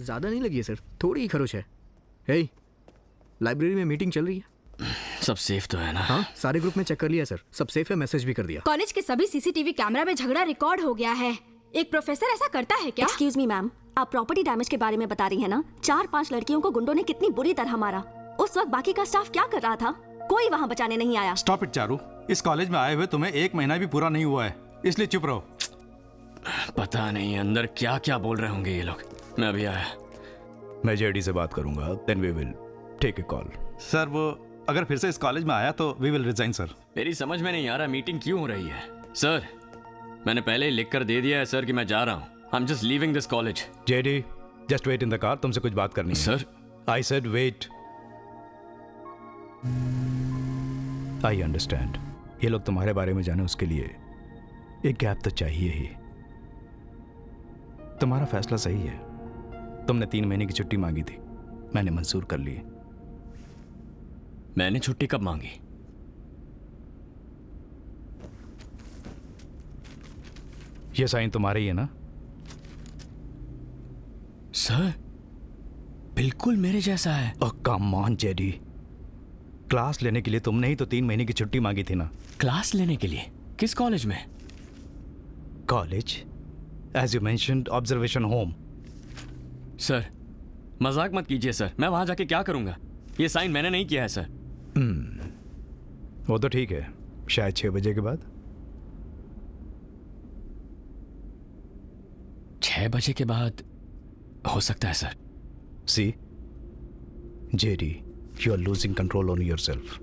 ज़्यादा नहीं लगी है सर, थोड़ी ही खरोच है। हे, लाइब्रेरी में मीटिंग चल रही है। सब सेफ तो है ना? हाँ, सारे ग्रुप में चेक कर लिया सर, सब सेफ है, मैसेज भी कर दिया। कॉलेज के सभी सीसीटीवी कैमरा में झगड़ा रिकॉर्ड हो गया है। एक प्रोफेसर ऐसा करता है क्या? एक्सक्यूज मी मैम, आप प्रॉपर्टी डैमेज के बारे में बता रही है ना? 4-5 लड़कियों को गुंडों ने कितनी बुरी तरह मारा। उस वक्त बाकी का स्टाफ क्या कर रहा था? कोई वहाँ बचाने नहीं आया। स्टॉप इट चारू, इस कॉलेज में आए हुए तुम्हें 1 महीना भी पूरा नहीं हुआ है, इसलिए चुप रहो। पता नहीं अंदर क्या क्या बोल रहे होंगे ये लोग। मैं अभी आया। मैं जेडी से बात करूंगा, then we will take a call. Sir वो अगर फिर से इस कॉलेज में आया तो वी विल रिजाइन सर। मेरी समझ में नहीं आ रहा मीटिंग क्यों हो रही है। सर मैंने पहले ही लिख कर दे दिया है सर कि मैं जा रहा हूँ। I am just leaving this college. JD just wait in the car, तुमसे कुछ बात करनी है। Sir I said wait. I understand, ये लोग तुम्हारे बारे में जाने उसके लिए एक गैप तो चाहिए ही। तुम्हारा फैसला सही है, तुमने 3 महीने की छुट्टी मांगी थी, मैंने मंजूर कर ली। मैंने छुट्टी कब मांगी? ये साइन तुम्हारा ही है ना? सर बिल्कुल मेरे जैसा है। ओह कम ऑन जेडी, क्लास लेने के लिए तुमने ही तो 3 महीने की छुट्टी मांगी थी ना? क्लास लेने के लिए? किस कॉलेज में? College, as you mentioned, observation home. Sir मजाक मत कीजिए सर, मैं वहां जाके क्या करूंगा? ये साइन मैंने नहीं किया है सर। वो तो ठीक है, शायद 6 बजे के बाद। 6 बजे के बाद हो सकता है sir. See JD, you are losing control on yourself.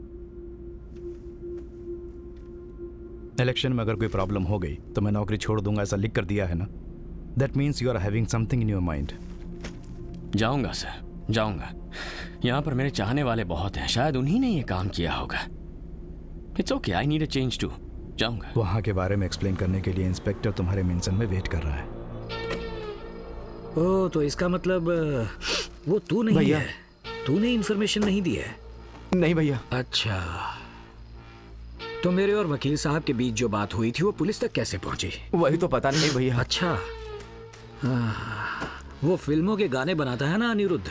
Election में अगर कोई प्रॉब्लम हो गई तो मैं नौकरी छोड़ दूंगा, ऐसा लिख कर दिया है ना? That means you are having something in your mind. जाऊंगा सर, जाऊंगा। यहाँ पर मेरे चाहने वाले बहुत हैं, शायद उन्हीं ने ये काम किया होगा। It's okay, I need a change too. जाऊंगा। वहाँ के बारे में एक्सप्लेन करने के लिए इंस्पेक्टर तुम्हारे मेंशन में वेट कर रहा है। ओह, तो इसका मतलब वो तू नहीं भैया है? तूने इन्फॉर्मेशन नहीं दी है? नहीं भैया। अच्छा, तो मेरे और वकील साहब के बीच जो बात हुई थी वो पुलिस तक कैसे पहुंची? वही तो पता नहीं भैया। अच्छा, वो फिल्मों के गाने बनाता है ना अनिरुद्ध,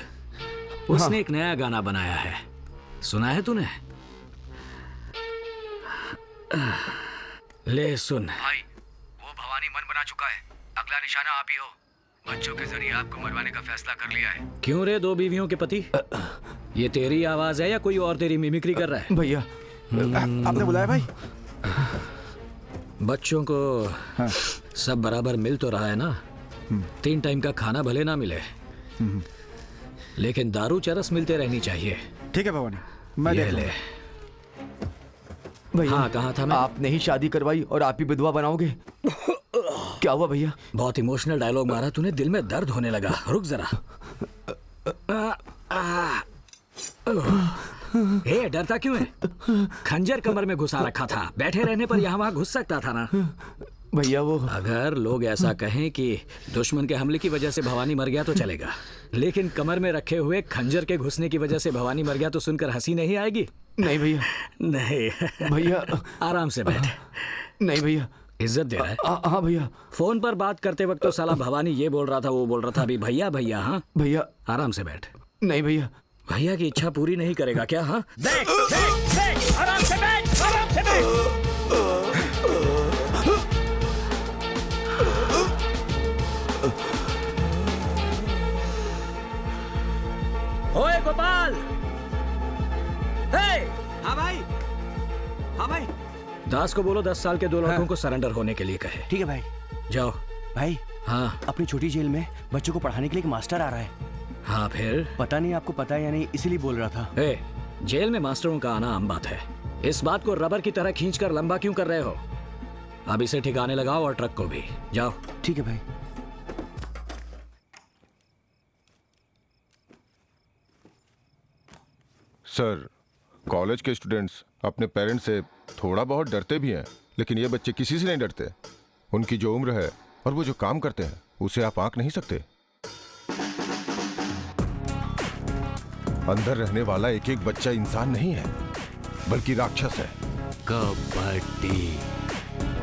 उसने एक नया गाना बनाया है, सुना है तूने? ले सुन भाई, वो भवानी मन बना चुका है, अगला निशाना आप ही हो। बच्चों के जरिए आपको मरवाने का फैसला कर लिया है। क्यों रे 2 बीवियों के पति? ये तेरी आवाज है या कोई और तेरी मिमिक्री कर रहा है? भैया आपने बुलाया भाई? बच्चों को सब बराबर मिल तो रहा है ना? 3 टाइम का खाना भले ना मिले, लेकिन दारू चरस मिलते रहनी चाहिए। ठीक है भवानी, मैं ये देख ले। भैया हाँ, कहाँ था मैं? आपने ही शादी करवाई और आप ही विधवा बनाओगे? क्या हुआ भैया? बहुत इमोशनल डायलॉग मारा तूने, दिल में दर्द होने लगा। रुक जरा। ए, डरता क्यों है? खंजर कमर में घुसा रखा था, बैठे रहने पर यहाँ वहाँ घुस सकता था ना? भैया वो अगर लोग ऐसा कहें कि दुश्मन के हमले की वजह से भवानी मर गया तो चलेगा, लेकिन कमर में रखे हुए खंजर के घुसने की वजह से भवानी मर गया तो सुनकर हंसी नहीं आएगी? नहीं भैया। नहीं भैया आराम से बैठ। नहीं भैया। इज्जत दे रहा है? हाँ भैया। फोन पर बात करते वक्त तो साला भवानी ये बोल रहा था वो बोल रहा था, अभी भैया भैया। हाँ भैया आराम से बैठ। नहीं भैया। भैया की इच्छा पूरी नहीं करेगा क्या? हाँ देख देख देख, आराम से बैठ, आराम से बैठ। ओए गोपाल। हे! हाँ भाई। हाँ भाई। दास को बोलो 10 साल के 2 लड़कों को सरेंडर होने के लिए कहे। ठीक है भाई। जाओ। भाई हाँ अपनी छोटी जेल में बच्चों को पढ़ाने के लिए एक मास्टर आ रहा है। हाँ फिर? पता नहीं आपको पता है या नहीं, इसीलिए बोल रहा था। ए, जेल में मास्टरों का आना आम बात है, इस बात को रबर की तरह खींचकर लंबा क्यों कर रहे हो? अब इसे ठिकाने लगाओ और ट्रक को भी। जाओ। ठीक है भाई। सर, कॉलेज के स्टूडेंट्स अपने पेरेंट्स से थोड़ा बहुत डरते भी हैं, लेकिन ये बच्चे किसी से नहीं डरते। उनकी जो उम्र है और वो जो काम करते हैं उसे आप आंक नहीं सकते। अंदर रहने वाला एक एक बच्चा इंसान नहीं है, बल्कि राक्षस है। कबड्डी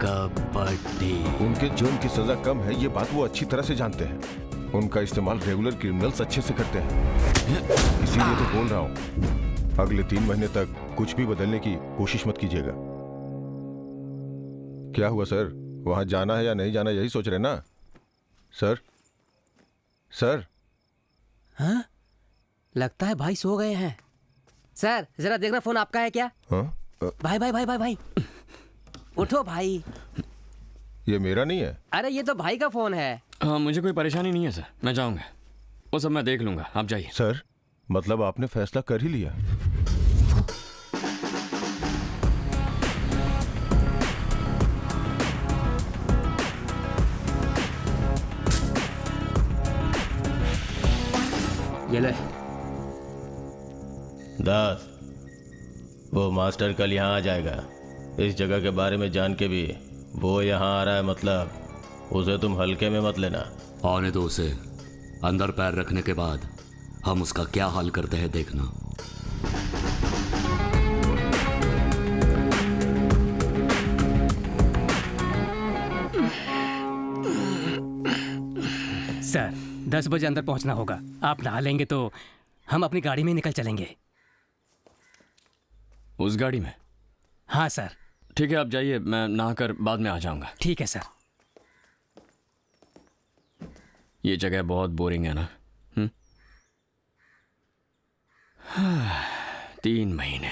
कबड्डी। उनके जुर्म की सजा कम है, ये बात वो अच्छी तरह से जानते हैं। उनका इस्तेमाल रेगुलर क्रिमिनल्स अच्छे से करते हैं। इसीलिए तो बोल रहा हूँ, अगले 3 महीने तक कुछ भी बदलने की कोशिश मत कीजिएगा। क्या हुआ सर, वहां जाना है या नहीं जाना यही सोच रहे ना? सर सर हाँ? लगता है भाई सो गए हैं। सर जरा देखना, फोन आपका है क्या? हाँ? भाई भाई भाई भाई भाई उठो भाई। ये मेरा नहीं है। अरे ये तो भाई का फोन है। हाँ, मुझे कोई परेशानी नहीं है सर, मैं जाऊंगा, वो सब मैं देख लूंगा, आप जाइए। सर मतलब आपने फैसला कर ही लिया? ये ले। दास, वो मास्टर कल यहाँ आ जाएगा। इस जगह के बारे में जान के भी वो यहाँ आ रहा है, मतलब उसे तुम हल्के में मत लेना। आने दो उसे, अंदर पैर रखने के बाद हम उसका क्या हाल करते हैं देखना। सर 10 बजे अंदर पहुंचना होगा। आप नहा लेंगे तो हम अपनी गाड़ी में निकल चलेंगे। उस गाड़ी में? हाँ सर। ठीक है, आप जाइए, मैं नहाकर बाद में आ जाऊंगा। ठीक है सर। ये जगह बहुत बोरिंग है ना? 3 महीने।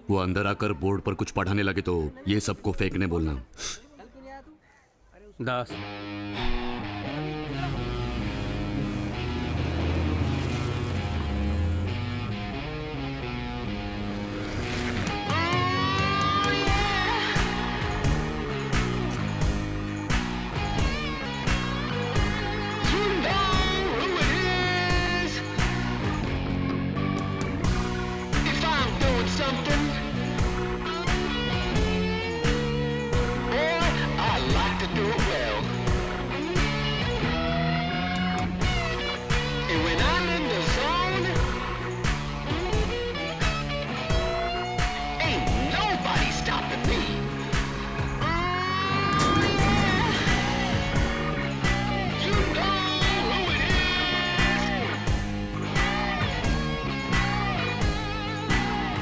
वो अंदर आकर बोर्ड पर कुछ पढ़ाने लगे तो ये सबको फेंकने बोलना। 10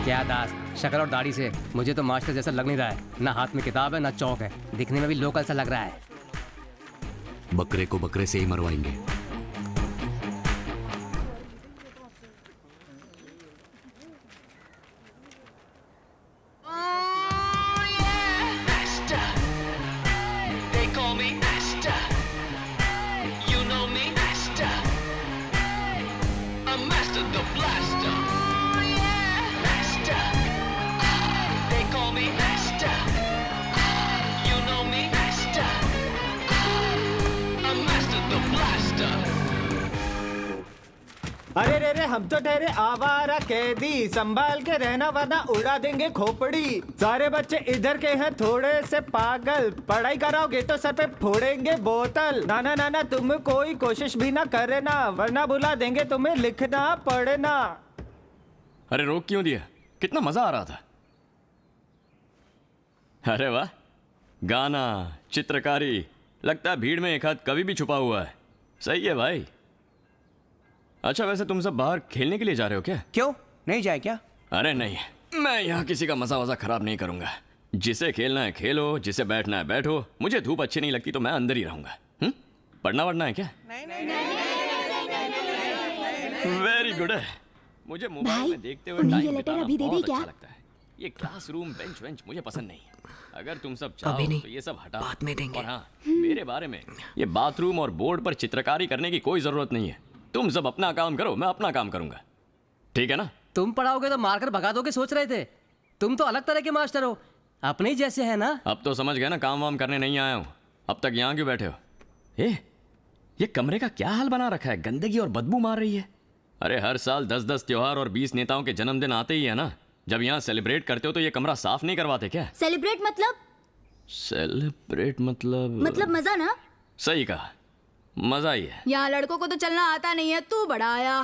क्या दास, शक्ल और दाढ़ी से मुझे तो मास्टर जैसा लग नहीं रहा है। ना हाथ में किताब है ना चौक है, दिखने में भी लोकल सा लग रहा है। बकरे को बकरे से ही मरवाएंगे। अरे रे रे, हम तो ठहरे आवारा कैदी, संभाल के रहना वरना उड़ा देंगे खोपड़ी। सारे बच्चे इधर के हैं थोड़े से पागल, पढ़ाई कराओगे तो सर पे फोड़ेंगे बोतल। नाना नाना तुम कोई कोशिश भी ना करना, वरना बुला देंगे तुम्हें लिखना पढ़ना। अरे रोक क्यों दिया? कितना मजा आ रहा था। अरे वाह, गाना, चित्रकारी, लगता है भीड़ में एक हाथ कभी भी छुपा हुआ है। सही है भाई। अच्छा वैसे तुम सब बाहर खेलने के लिए जा रहे हो क्या? क्यों नहीं जाए क्या? अरे नहीं, मैं यहाँ किसी का मजा वजा खराब नहीं करूंगा। जिसे खेलना है खेलो, जिसे बैठना है बैठो। मुझे धूप अच्छी नहीं लगती तो मैं अंदर ही रहूंगा। पढ़ना वढ़ना है क्या? वेरी गुड है। मुझे मोबाइल में देखते हुए टाइम बिताना बहुत अच्छा लगता है। ये क्लासरूम बेंच वेंच मुझे पसंद नहीं है। अगर तुम सब चाहो तो ये सब हटा बाद में देंगे। और हाँ, मेरे बारे में ये बाथरूम और बोर्ड पर चित्रकारी करने की कोई जरूरत नहीं है। तुम सब अपना काम करो, मैं अपना काम करूंगा, ठीक है ना? तुम पढ़ाओगे तो मारकर भगा दोगे सोच रहे थे। तुम तो अलग तरह के मास्टर हो, अपने ही जैसे है ना। अब तो समझ गए ना, काम वाम करने नहीं आया हूं। अब तक यहाँ क्यों बैठे हो? ये कमरे का क्या हाल बना रखा है? गंदगी और बदबू मार रही है। अरे हर साल 10-10 त्योहार और 20 नेताओं के जन्मदिन आते ही है ना। जब यहाँ सेलिब्रेट करते हो तो ये कमरा साफ नहीं करवाते क्या? सेलिब्रेट मतलब? सेलिब्रेट मतलब मजा ना। सही कहा, मजा ही है। यहाँ लड़कों को तो चलना आता नहीं है, तू बड़ा आया।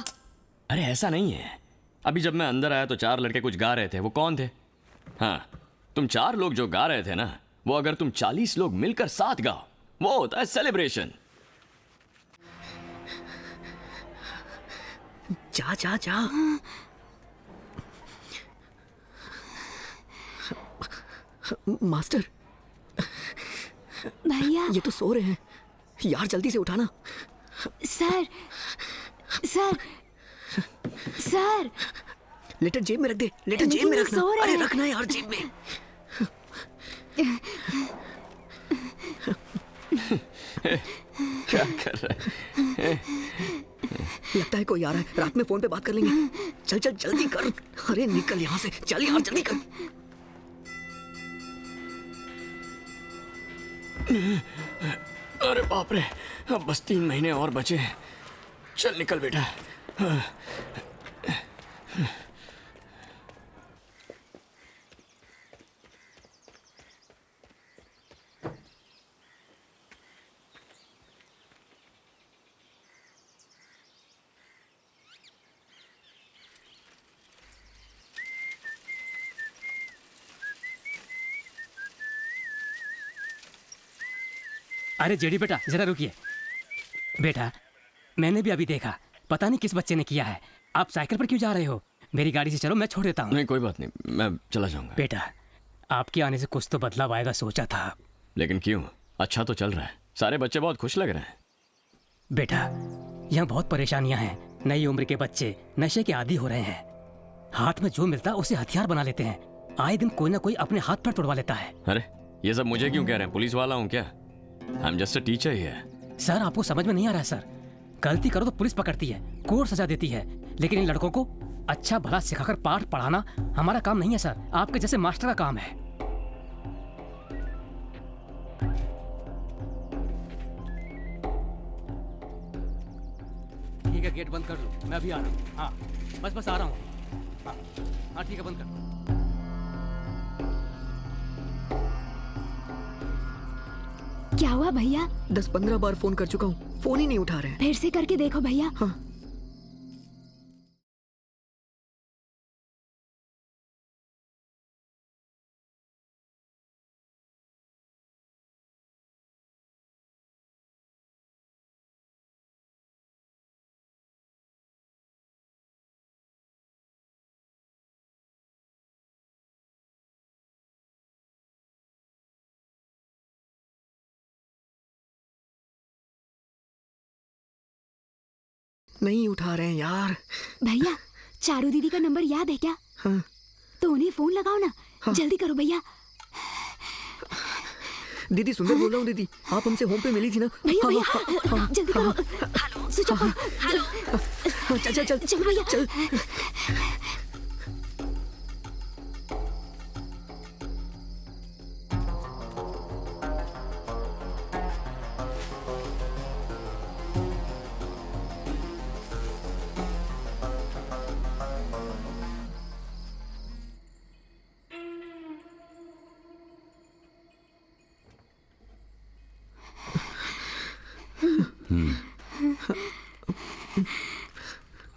अरे ऐसा नहीं है, अभी जब मैं अंदर आया तो 4 लड़के कुछ गा रहे थे। वो कौन थे? हाँ, तुम 4 लोग जो गा रहे थे ना, वो अगर तुम 40 लोग मिलकर साथ गाओ, वो होता है सेलिब्रेशन। जा जा जा। मास्टर भैया ये तो सो रहे हैं यार, जल्दी से उठाना। सर सर सर लेटर जेब में रख दे, लेटर जेब में रखना। अरे रखना यार जेब में। क्या कर रहा है? लगता है कोई आ रहा है, रात में फोन पे बात कर लेंगे। चल चल जल्दी कर। अरे निकल यहाँ से, चल यार जल्दी कर। अरे बाप रे, अब बस 3 महीने और बचे हैं। चल निकल बेटा। अरे जेडी बेटा जरा रुकिए। बेटा मैंने भी अभी देखा, पता नहीं किस बच्चे ने किया है। आप साइकिल पर क्यों जा रहे हो? मेरी गाड़ी से चलो, मैं छोड़ देता हूँ। नहीं कोई बात नहीं, मैं चला जाऊंगा। बेटा आपके आने से कुछ तो बदलाव आएगा सोचा था। लेकिन क्यों? अच्छा तो चल रहा है, सारे बच्चे बहुत खुश लग रहे हैं। बेटा यहाँ बहुत परेशानियां हैं। नई उम्र के बच्चे नशे के आदी हो रहे हैं। हाथ में जो मिलता है उसे हथियार बना लेते हैं। आए दिन कोई ना कोई अपने हाथ पर तोड़वा लेता है। अरे ये सब मुझे क्यों कह रहे हैं? पुलिस वाला हूँ क्या? आई am just a teacher here. Sir आपको समझ में नहीं आ रहा है सर। गलती करो तो पुलिस पकड़ती है, कोर्ट सजा देती है, लेकिन इन लड़कों को अच्छा भला सिखाकर पाठ पढ़ाना हमारा काम नहीं है सर, आपके जैसे मास्टर का काम है। ठीक है गेट बंद कर लो, मैं अभी आ रहा हूँ। हाँ बस आ रहा हूँ। हाँ ठीक है बंद कर। क्या हुआ भैया? 10-15 बार फोन कर चुका हूँ, फोन ही नहीं उठा रहे हैं। फिर से करके देखो भैया। हाँ। नहीं उठा रहे हैं यार। भैया चारू दीदी का नंबर याद है क्या? हाँ। तो उन्हें फोन लगाओ ना। हाँ। जल्दी करो भैया। दीदी सुंदर बोल रहा हूँ। दीदी आप हमसे होम पे मिली थी ना? भैया भैया जल्दी करो। Hello switch off. हेलो चल चल चल चल भैया चल।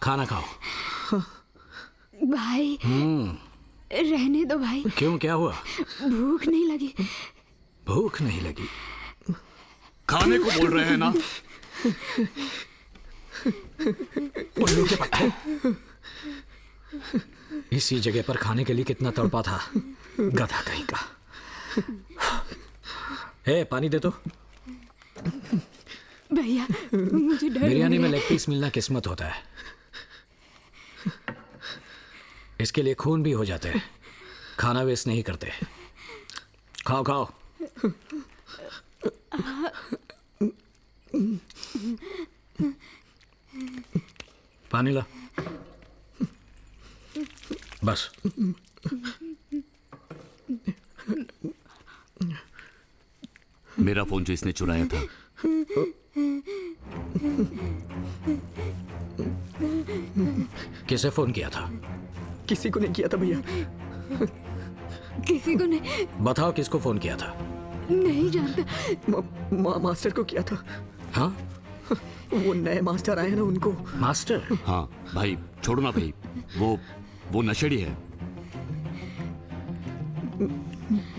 खाना खाओ। भाई रहने दो भाई। क्यों क्या हुआ? भूख नहीं लगी। भूख नहीं लगी? खाने को बोल रहे हैं ना। उल्लू के पट्टे। इसी जगह पर खाने के लिए कितना तड़पा था, गधा कहीं का। हे पानी दे तो। भैया मुझे डर बिरयानी में लेग पीस मिलना किस्मत होता है। इसके लिए खून भी हो जाते हैं। खाना वेस्ट नहीं करते। खाओ खाओ। पानी ला। बस। मेरा फोन जो इसने चुराया था, किसे फोन किया था? किसी को नहीं किया था भैया। किसी को नहीं। बताओ किसको फोन किया था? नहीं जानता। मास्टर को किया था। हाँ वो नए मास्टर आए हैं ना उनको। मास्टर? हाँ भाई छोड़ो ना भाई, वो नशेड़ी है।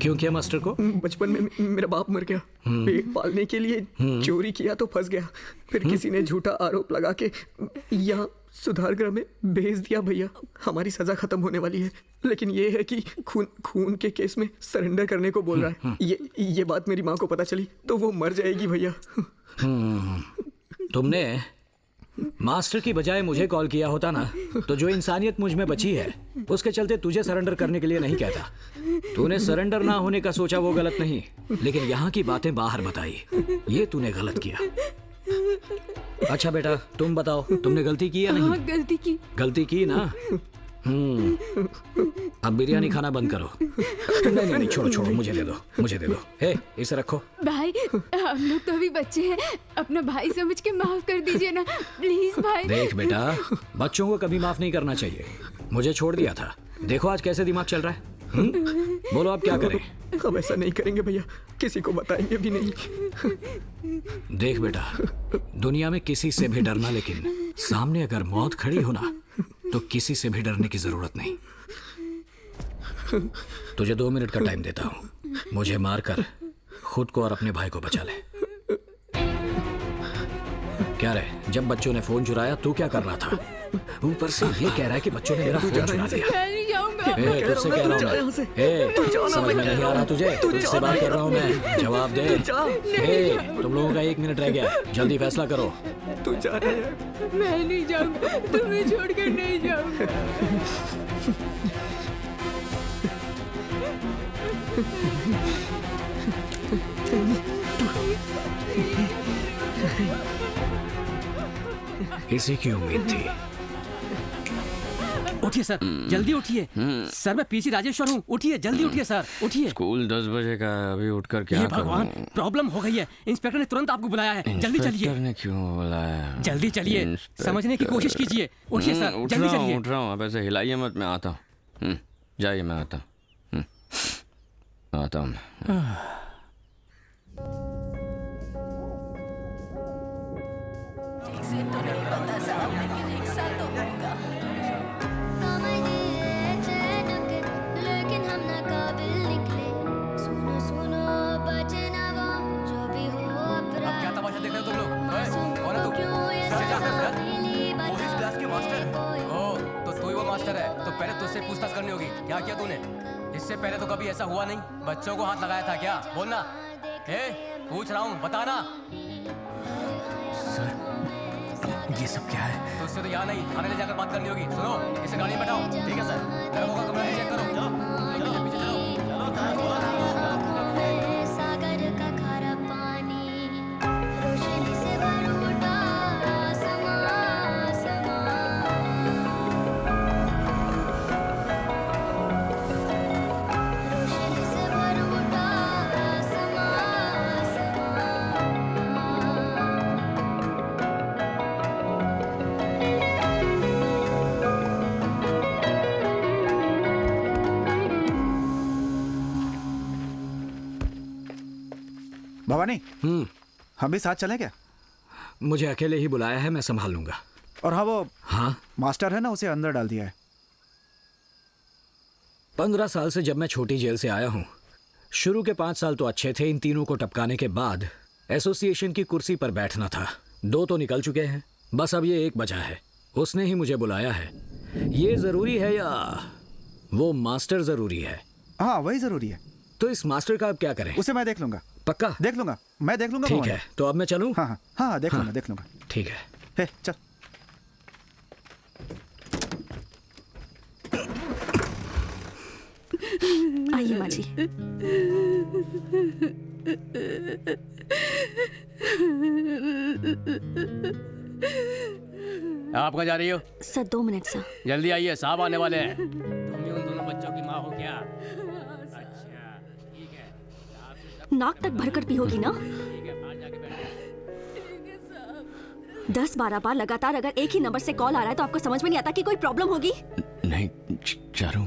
क्यों किया मास्टर को? बचपन में मेरा बाप मर गया, पेट पालने के लिए चोरी किया तो फंस गया, फिर किसी ने झूठा आरोप लगा के यहाँ सुधार गृह में भेज दिया। भैया हमारी सजा खत्म होने वाली है, लेकिन ये है कि खून के केस में सरेंडर करने को बोल रहा है। ये बात मेरी माँ को पता चली तो वो मर जाएगी भैया। तुमने मास्टर की बजाय मुझे कॉल किया होता ना, तो जो इंसानियत मुझ में बची है उसके चलते तुझे सरेंडर करने के लिए नहीं कहता। तूने सरेंडर ना होने का सोचा वो गलत नहीं, लेकिन यहाँ की बातें बाहर बताई, ये तूने गलत किया। अच्छा बेटा तुम बताओ, तुमने गलती की या नहीं? हाँ, गलती की ना। अब बिरयानी खाना बंद करो। नहीं छोड़ो, मुझे दे दो। हे इसे रखो। भाई हम लोग तो अभी बच्चे हैं, अपना भाई समझ के माफ कर दीजिए ना प्लीज भाई। देख बेटा, बच्चों को कभी माफ नहीं करना चाहिए। मुझे छोड़ दिया था, देखो आज कैसे दिमाग चल रहा है। बोलो अब क्या करें? हम ऐसा नहीं करेंगे भैया, किसी को बताएंगे भी नहीं। देख बेटा, दुनिया में किसी से भी डरना, लेकिन सामने अगर मौत खड़ी हो ना तो किसी से भी डरने की जरूरत नहीं। तुझे 2 मिनट का टाइम देता हूँ, मुझे मारकर खुद को और अपने भाई को बचा ले। क्या रे, जब बच्चों ने फोन चुराया तू क्या कर रहा था? ऊपर से ये कह रहा है कि बच्चों ने मेरा फोन चुरा लिया। तुझसे कह रहा हूँ मैं, समझ में नहीं आ रहा तुझे? तुझसे बात कर रहा हूँ मैं, जवाब दे। तुम लोगों का 1 मिनट रह गया, जल्दी फैसला करो। तू जा रहा है? मैं नहीं जाऊंगा, तुम्हें छोड़कर नहीं जाऊंगा। इसी की उम्मीद थी। उठिए सर, जल्दी उठिए। सर मैं पीसी राजेश्वर हूँ, उठिए जल्दी उठिए सर, उठिए। स्कूल 10 बजे का है, अभी उठकर क्या करूं? भगवान, प्रॉब्लम हो गई है। इंस्पेक्टर ने तुरंत आपको बुलाया है, जल्दी चलिए। इंस्पेक्टर ने क्यों बुलाया? जल्दी चलिए, समझने की कोशिश कीजिए। उठिए सर, जल्दी चलिए। उठ रहा हूँ, अब ऐसे हिलाइए मत, मैं आता हूँ। जाइए, मैं आता हूँ। तो पहले तुझसे पूछताछ करनी होगी, क्या किया तूने? इससे पहले तो कभी ऐसा हुआ नहीं, बच्चों को हाथ लगाया था क्या? बोलना। पूछ रहा हूँ, बताना। सर ये सब क्या है? तुझसे तो यहाँ नहीं, थाने ले जाकर बात करनी होगी। सुनो, इसे गाड़ी में बैठाओ। ठीक है सर, दरोगा का कमरा चेक करो। पीछे चलो। भवानी, हम भी साथ चलें क्या? मुझे अकेले ही बुलाया है, मैं संभाल लूंगा। और हाँ, मास्टर है ना, उसे अंदर डाल दिया है। 15 साल से जब मैं छोटी जेल से आया हूं, शुरू के 5 साल तो अच्छे थे। इन तीनों को टपकाने के बाद एसोसिएशन की कुर्सी पर बैठना था। 2 तो निकल चुके हैं, बस अब ये 1 बचा है। उसने ही मुझे बुलाया है। ये जरूरी है या वो मास्टर जरूरी है? हाँ, वही जरूरी है। तो इस मास्टर का अब क्या करें? उसे मैं देख लूंगा। पक्का? देख लूंगा, मैं देख लूंगा। ठीक है, तो अब मैं चलूं? हाँ, देख लूंगा। ठीक है। हे, चल। आइए माँ जी। आप कहाँ जा रही हो? Sir 2 minute sir. जल्दी आइए, साहब आने वाले हैं। तुम भी उन दोनों बच्चों की माँ हो क्या? अच्छा, ठीक है। नाक तक भरकर पी होगी ना? 10-12 बार लगातार अगर एक ही नंबर से कॉल आ रहा है तो आपको समझ में नहीं आता कि कोई प्रॉब्लम होगी? नहीं चारू,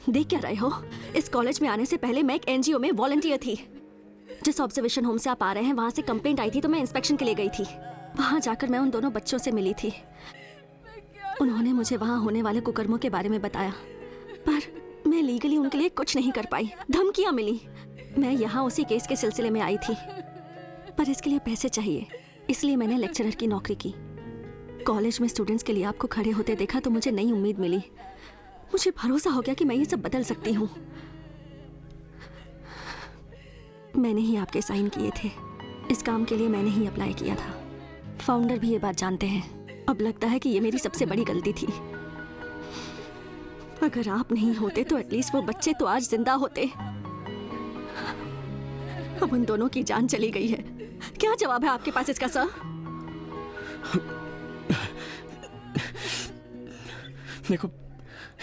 देख क्या रहे हो? इस कॉलेज में आने से पहले मैं एक एनजीओ में वॉलंटियर थी। जिस ऑब्जर्वेशन होम से आप आ रहे हैं वहाँ से कंप्लेंट आई थी तो मैं इंस्पेक्शन के लिए गई थी। वहाँ जाकर मैं उन दोनों बच्चों से मिली थी। उन्होंने मुझे वहाँ होने वाले कुकर्मों के बारे में बताया, पर मैं लीगली उनके लिए कुछ नहीं कर पाई। धमकियाँ मिली। मैं यहाँ उसी केस के सिलसिले में आई थी, पर इसके लिए पैसे चाहिए, इसलिए मैंने लेक्चरर की नौकरी की। कॉलेज में स्टूडेंट्स के लिए आपको खड़े होते देखा तो मुझे नई उम्मीद मिली। मुझे भरोसा हो गया कि मैं ये सब बदल सकती हूँ। मैंने ही आपके साइन किए थे। इस काम के लिए मैंने ही अप्लाई किया था। फाउंडर भी ये बात जानते हैं। अब लगता है कि ये मेरी सबसे बड़ी गलती थी। अगर आप नहीं होते तो एटलीस्ट वो बच्चे तो आज जिंदा होते। अब उन दोनों की जान चली गई है। क्या जवाब है आपके पास इसका सर? देखो,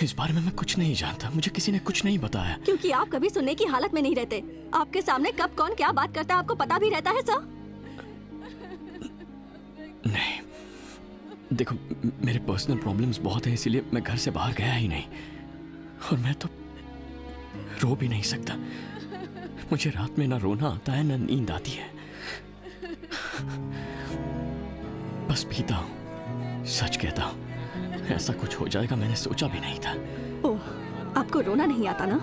इस बारे में मैं कुछ नहीं जानता। मुझे किसी ने कुछ नहीं बताया। क्योंकि आप कभी सुनने की हालत में नहीं रहते। आपके सामने कब कौन क्या बात करता है आपको पता भी रहता है सर? नहीं, देखो मेरे पर्सनल प्रॉब्लम्स बहुत हैं, इसीलिए मैं घर से बाहर गया ही नहीं। और मैं तो रो भी नहीं सकता। मुझे रात में ना रोना आता है ना नींद आती है। बस पीता हूँ, सच कहता हूँ। ऐसा कुछ हो जाएगा मैंने सोचा भी नहीं था। ओह, आपको रोना नहीं आता ना?